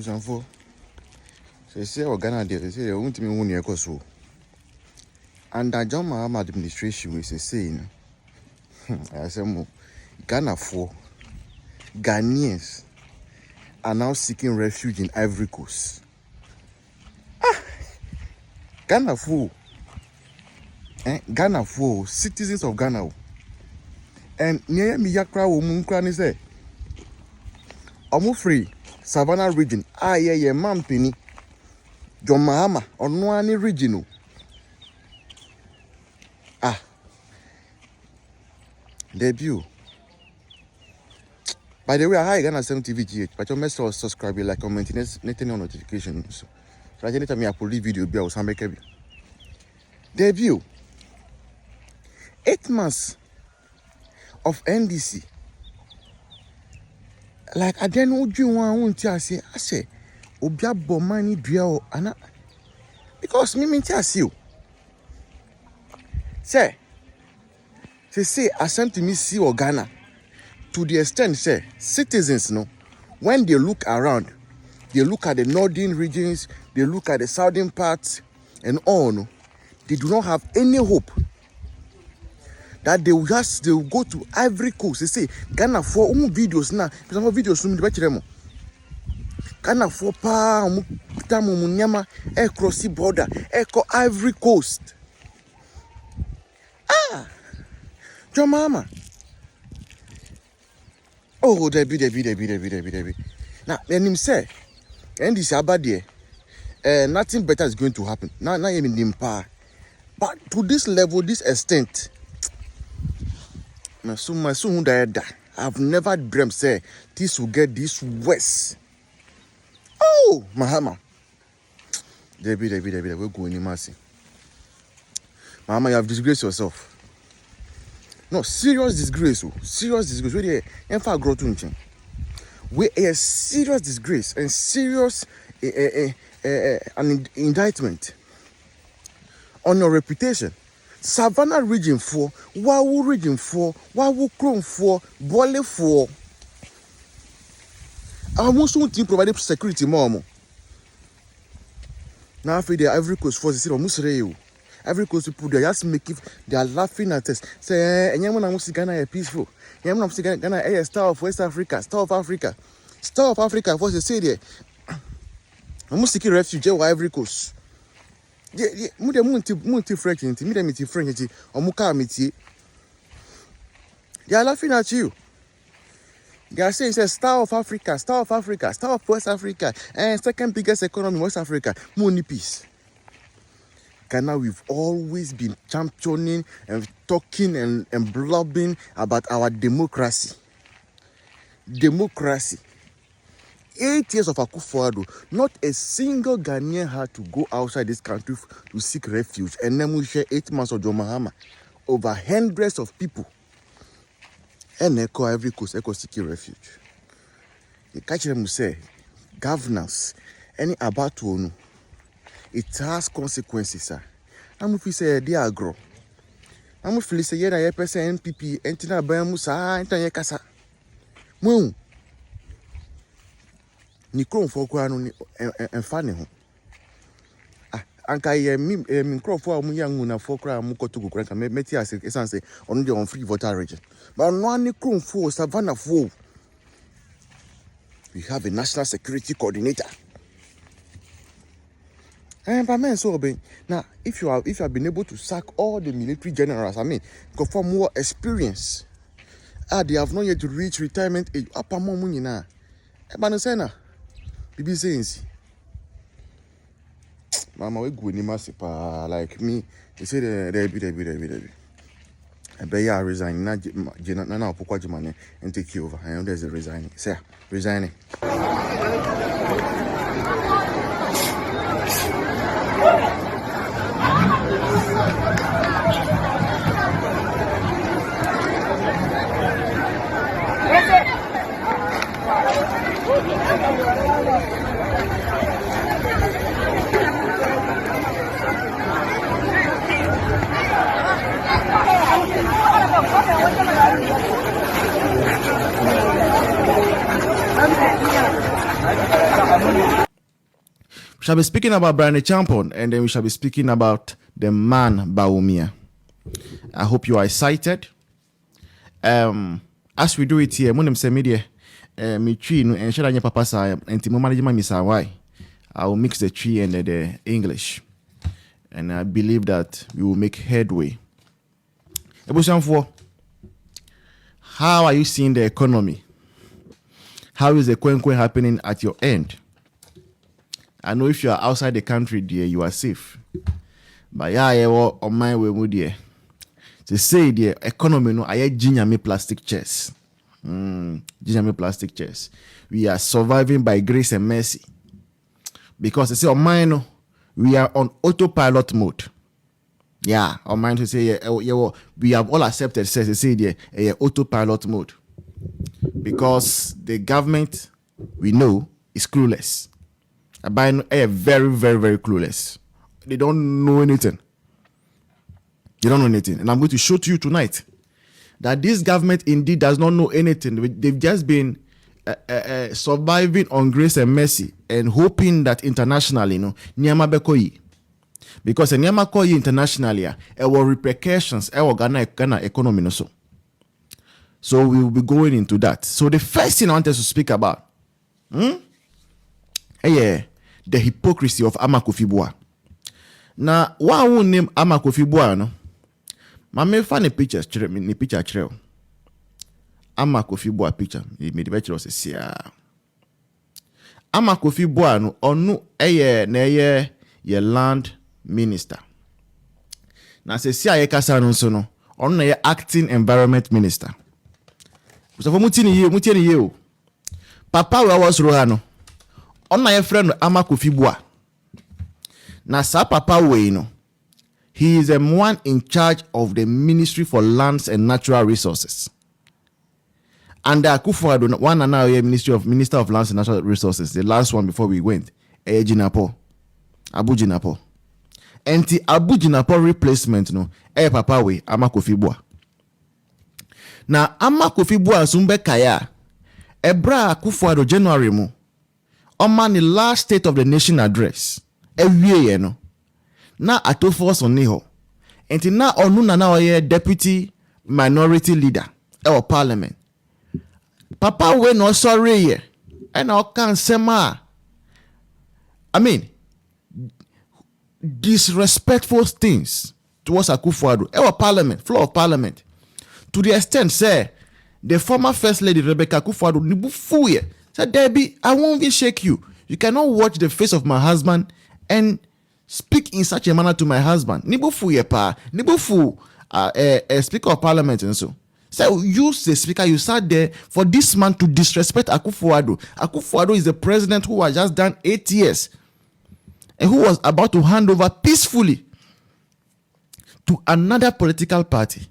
Abusanfo. Say Ghana there, say they won't mean one so. Under John Mahama administration, we saying, I say more Ghana for Ghanaians are now seeking refuge in Ivory Coast. Ghana for citizens of Ghana. And near me yakra womunkra say omo free Savannah region ye mampini John Mahama ono ani region. Debut. By the way, I Ghana 7 TVGH, but you must subscribe, like, comment, nothing on notifications. So I anytime I upload video, be out some debut. 8 months of NDC. Like I don't know you want to say, I say, Obia Bomani Duo, Anna. Because me tell you. Say, I sent to me see or Ghana. To the extent, say, citizens, no, when they look around, they look at the northern regions, they look at the southern parts, and all, no, they do not have any hope that they will go to Ivory Coast. They say, Ghana for videos now, some videos, Ghana for pa, munyama, cross the border, Ivory Coast. John Mahama. Oh, Debbie. Now, let him say, and this about there, nothing better is going to happen. Now even in power. But to this level, this extent, my son died. I've never dreamt say this will get this worse. Oh, Mahama. Debbie, we're going in mercy. Mahama, you have disgraced yourself. No, serious disgrace. Serious disgrace. We a serious disgrace and serious an indictment on your reputation. Savannah region 4, Wawu region 4, Wawu Chrome 4, Bole 4. I almost want to provide security more. Now after the Ivory Coast force, Ivory Coast people, they just they are laughing at us. Say, Ghana is peaceful. Ghana is star of West Africa, star of Africa. Star of Africa, what they say there. I'm seeking refuge in Ivory Coast. Yeah, multi French, multi French, or Mukamiti. They are laughing at you. They are saying, star of Africa, star of West Africa, and second biggest economy in West Africa, money peace. Ghana, we've always been championing and talking and blabbing about our democracy. Democracy. 8 years of Akufo-Addo, not a single Ghanaian had to go outside this country to seek refuge. And then we share 8 months of John Mahama. Over hundreds of people. And Ivory Coast, seeking refuge. The catch them say, governance, any about to know. It has consequences, sir. I'm if you say they are grow. I'm if you say yeah, person NPP, entina bayamusa, entanya kasa. Mu. Ni kron for kwa no enfane ho. Anka ye mi kron for mu yangu na for kra mu koto gukran ka meti ase esanse onu de on free voter region. But no ani kron for Savannah for. We have a national security coordinator. But man, so now if you have been able to sack all the military generals, I mean, for more experience, they have not yet reached retirement age. Apa mo munina, but no say na, bibi saying, Mama we go ni masipa like me. They say they be. I bet you resign na opokwa jimane and take you over. I know there's a resigning. Say resigning. We shall be speaking about Brian Champon, and then we shall be speaking about the man Bawumia. I hope you are excited. As we do it here, Monim Semidie, me tree no and shall papa sa and Timo management misa why. I will mix the tree and the English. And I believe that we will make headway. How are you seeing the economy? How is the kwen happening at your end? I know if you are outside the country, dear, you are safe. But yeah, on my way, dear. To say the economy, no, I ginyame plastic chairs. Ginyame plastic chairs. We are surviving by grace and mercy. Because they say on mine, no, we are on autopilot mode. Yeah, on mine to say we have all accepted. Says they say the autopilot mode. Because the government we know is clueless. Very, very, very clueless. They don't know anything. They don't know anything. And I'm going to show to you tonight that this government indeed does not know anything. They've just been surviving on grace and mercy and hoping that internationally, Nyama Bekoyi. Because Nyama Koyi internationally, there were repercussions, there were Ghana economy. So we will be going into that. So the first thing I wanted to speak about, the hypocrisy of Kofi Boah. Now, why won't name Kofi Boah, no? Mama find a picture, ni picture trail. Kofi Boah picture. He made the picture was a Kofi Boah no onu ye land minister. Na se AYɛKɛ no so no, onu na ye acting environment minister. So for mutini ye o. Papa we was roha no. Onu na ye friend no Kofi Boah. Na sa papa we no. He is the one in charge of the Ministry for Lands and Natural Resources. And Akufo-Addo, one and now Minister of Lands and Natural Resources, the last one before we went, Abu Jinapo. And the Abu Jinapo replacement, papa we, Kofi Boah. Now, Kofi Boah sumbe kaya, ebra Akufo-Addo January mo, on the last State of the Nation address, every year, na atofos oniho enti na onu na oye deputy minority leader or parliament papa we no sorry ye and o kan sema disrespectful things towards Akufo-Addo or parliament floor of parliament to the extent say the former first lady Rebecca Akufo-Addo ni bufu ye said Debbie I won't even shake you cannot watch the face of my husband and speak in such a manner to my husband. Nibufu yepa, Nibufu Speaker of Parliament and so. So you, the speaker, you sat there for this man to disrespect Akufo-Addo. Akufo-Addo is the president who has just done 8 years and who was about to hand over peacefully to another political party.